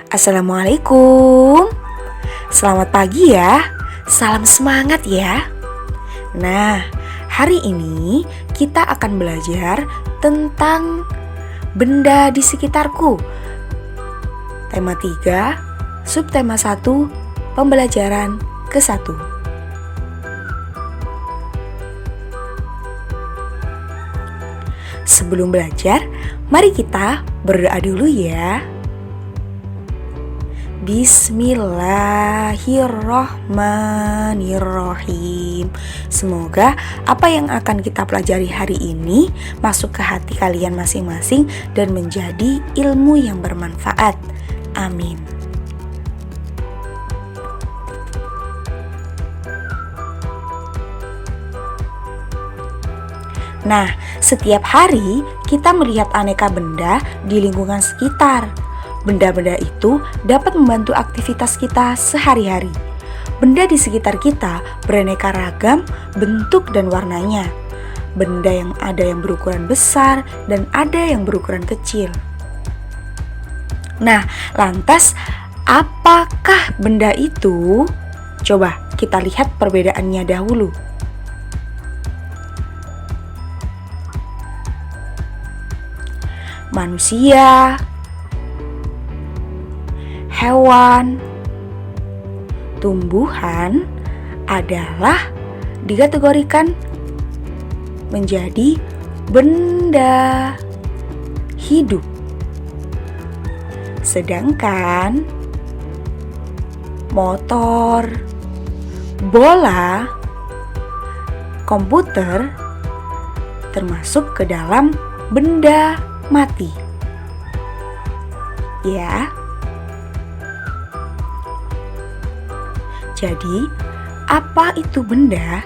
Assalamualaikum. Selamat pagi ya. Salam semangat ya. Nah, hari ini kita akan belajar tentang benda di sekitarku. Tema 3, subtema 1, pembelajaran ke-1. Sebelum belajar, mari kita berdoa dulu ya. Bismillahirrohmanirrohim. Semoga apa yang akan kita pelajari hari ini masuk ke hati kalian masing-masing dan menjadi ilmu yang bermanfaat. Amin. Nah, setiap hari kita melihat aneka benda di lingkungan sekitar. Benda-benda itu dapat membantu aktivitas kita sehari-hari. Benda di sekitar kita beraneka ragam bentuk dan warnanya. Benda yang ada yang berukuran besar dan ada yang berukuran kecil. Nah, lantas apakah benda itu? Coba kita lihat perbedaannya dahulu. Manusia, hewan, tumbuhan adalah dikategorikan menjadi benda hidup. Sedangkan motor, bola, komputer termasuk ke dalam benda mati. Ya. Jadi, apa itu benda?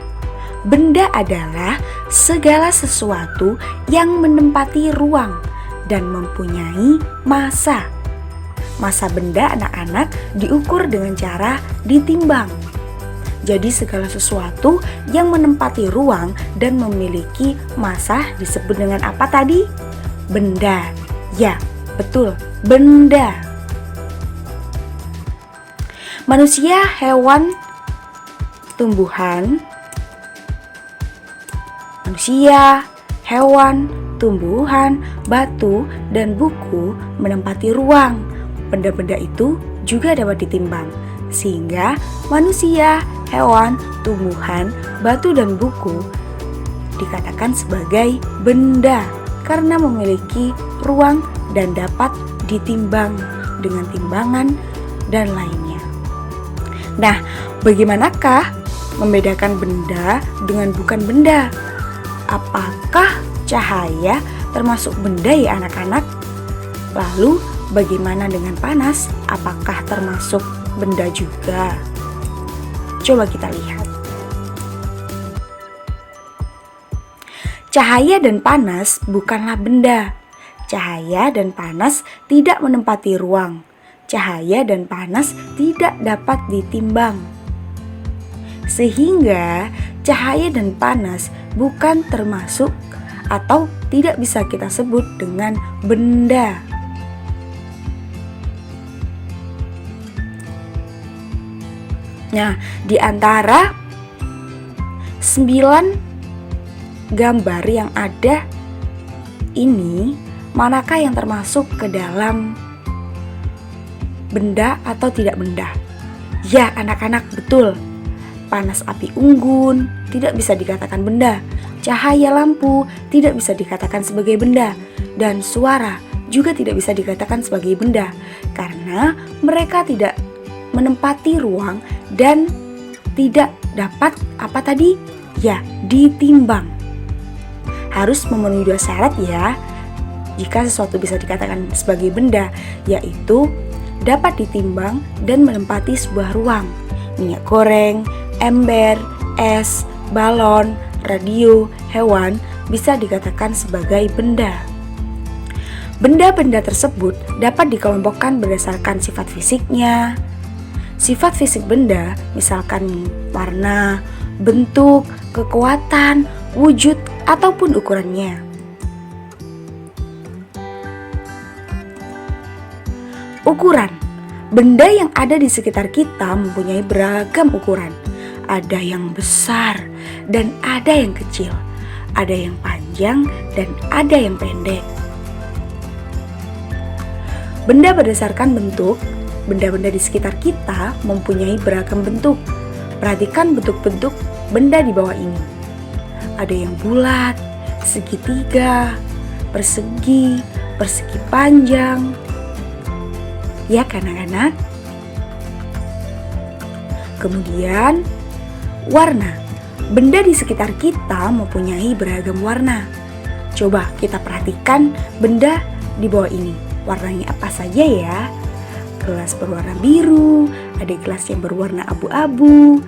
Benda adalah segala sesuatu yang menempati ruang dan mempunyai massa. Massa benda anak-anak diukur dengan cara ditimbang. Jadi, segala sesuatu yang menempati ruang dan memiliki massa disebut dengan apa tadi? Benda. Ya, betul, benda. Manusia, hewan, tumbuhan, batu, dan buku menempati ruang. Benda-benda itu juga dapat ditimbang, sehingga manusia, hewan, tumbuhan, batu, dan buku dikatakan sebagai benda karena memiliki ruang dan dapat ditimbang dengan timbangan dan lainnya. Nah, bagaimanakah membedakan benda dengan bukan benda? Apakah cahaya termasuk benda ya anak-anak? Lalu bagaimana dengan panas? Apakah termasuk benda juga? Coba kita lihat. Cahaya dan panas bukanlah benda. Cahaya dan panas tidak menempati ruang. Cahaya dan panas tidak dapat ditimbang. Sehingga cahaya dan panas bukan termasuk atau tidak bisa kita sebut dengan benda. Nah, di antara 9 gambar yang ada ini, manakah yang termasuk ke dalam benda atau tidak benda? Ya anak-anak, betul. Panas api unggun tidak bisa dikatakan benda. Cahaya lampu tidak bisa dikatakan sebagai benda. Dan suara juga tidak bisa dikatakan sebagai benda, karena mereka tidak menempati ruang dan tidak dapat apa tadi? Ya, ditimbang. Harus memenuhi 2 syarat ya. Jika sesuatu bisa dikatakan sebagai benda, yaitu dapat ditimbang dan menempati sebuah ruang. Minyak goreng, ember, es, balon, radio, hewan bisa dikatakan sebagai benda. Benda-benda tersebut dapat dikelompokkan berdasarkan sifat fisiknya. Sifat fisik benda misalkan warna, bentuk, kekuatan, wujud, ataupun ukurannya. Ukuran. Benda yang ada di sekitar kita mempunyai beragam ukuran. Ada yang besar dan ada yang kecil. Ada yang panjang dan ada yang pendek. Benda berdasarkan bentuk, benda-benda di sekitar kita mempunyai beragam bentuk. Perhatikan bentuk-bentuk benda di bawah ini. Ada yang bulat, segitiga, persegi, persegi panjang. Ya kan anak-anak? Kemudian, warna. Benda di sekitar kita mempunyai beragam warna. Coba kita perhatikan benda di bawah ini. Warnanya apa saja ya? Gelas berwarna biru, ada gelas yang berwarna abu-abu,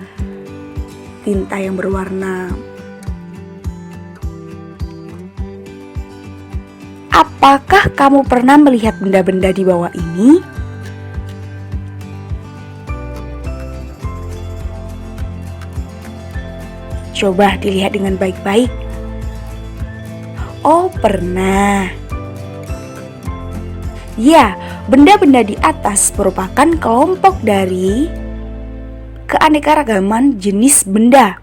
tinta yang berwarna. Apakah kamu pernah melihat benda-benda di bawah ini? Coba dilihat dengan baik-baik. Oh, pernah. Ya, benda-benda di atas merupakan kelompok dari keanekaragaman jenis benda.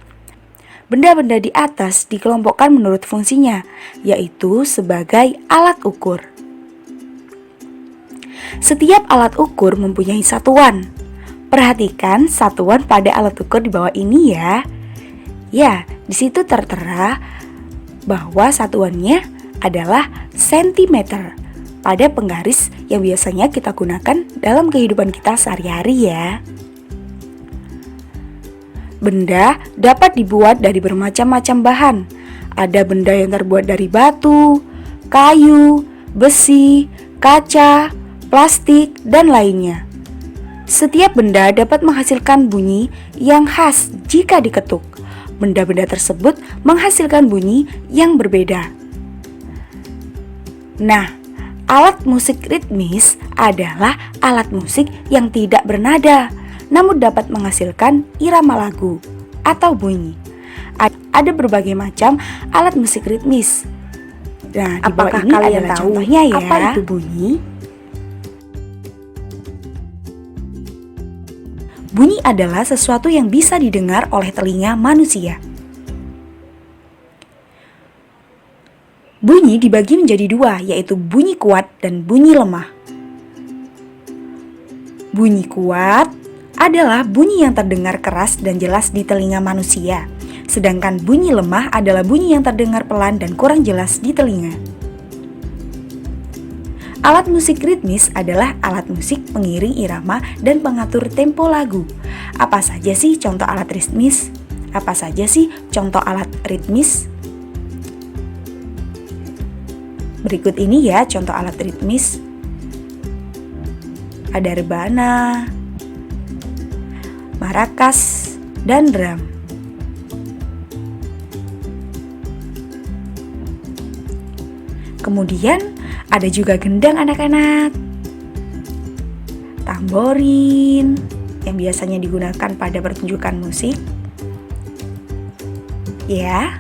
Benda-benda di atas dikelompokkan menurut fungsinya, yaitu sebagai alat ukur. Setiap alat ukur mempunyai satuan. Perhatikan satuan pada alat ukur di bawah ini ya. Ya, di situ tertera bahwa satuannya adalah sentimeter pada penggaris yang biasanya kita gunakan dalam kehidupan kita sehari-hari ya. Benda dapat dibuat dari bermacam-macam bahan. Ada benda yang terbuat dari batu, kayu, besi, kaca, plastik, dan lainnya. Setiap benda dapat menghasilkan bunyi yang khas jika diketuk. Benda-benda tersebut menghasilkan bunyi yang berbeda. Nah, alat musik ritmis adalah alat musik yang tidak bernada, namun dapat menghasilkan irama lagu atau bunyi. Ada berbagai macam alat musik ritmis. Nah, di bawah ini kalian adalah contohnya ya. Apa itu bunyi? Bunyi adalah sesuatu yang bisa didengar oleh telinga manusia. Bunyi dibagi menjadi dua, yaitu bunyi kuat dan bunyi lemah. Bunyi kuat adalah bunyi yang terdengar keras dan jelas di telinga manusia, sedangkan bunyi lemah adalah bunyi yang terdengar pelan dan kurang jelas di telinga. Alat musik ritmis adalah alat musik pengiring irama dan pengatur tempo lagu. Apa saja sih contoh alat ritmis? Apa saja sih contoh alat ritmis? Berikut ini ya contoh alat ritmis. Ada rebana, marakas, dan drum. Kemudian ada juga gendang anak-anak, tamborin yang biasanya digunakan pada pertunjukan musik. Ya.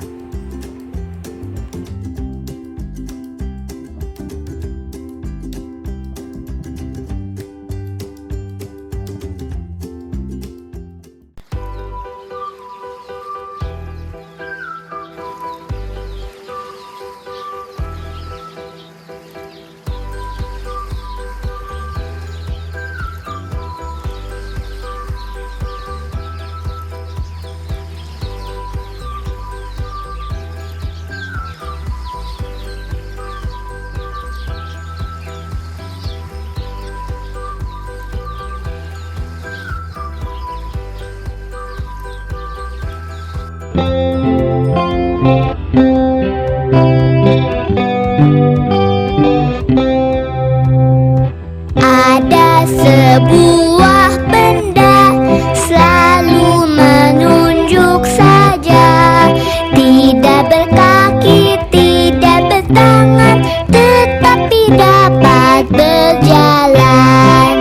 Ada sebuah benda selalu menunjuk saja, tidak berkaki, tidak bertangan, tetapi dapat berjalan.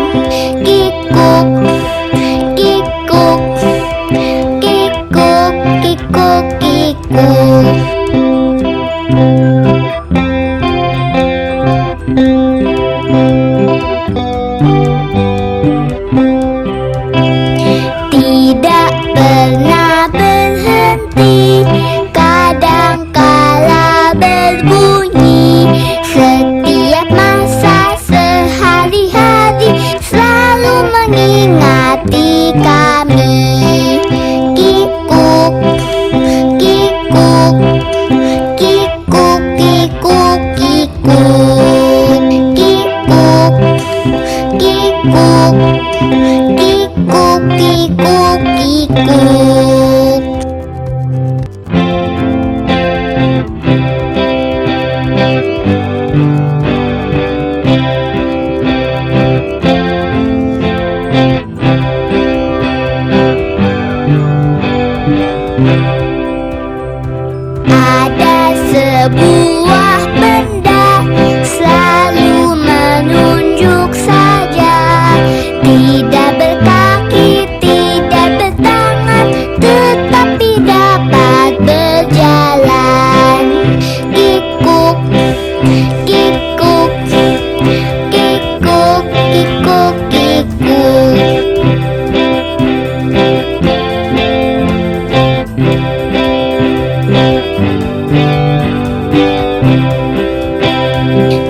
Kikuk, kikuk, kikuk, kikuk, kikuk. sebuah benda selalu menunjuk saja, tidak berkaki, tidak bertangan, tetapi dapat berjalan. Kikuk, kikuk, kikuk, kikuk, kikuk.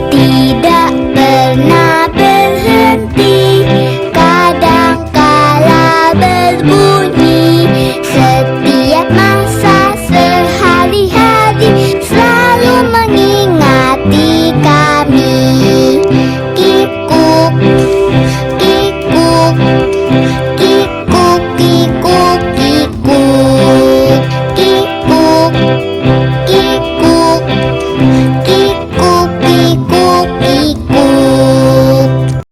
Tidak pernah berhenti, kadangkala berbunyi. Setiap masa sehari-hari selalu mengingati kami. Kikuk, kikuk, kikuk, kikuk, kikuk. Kikuk, kikuk,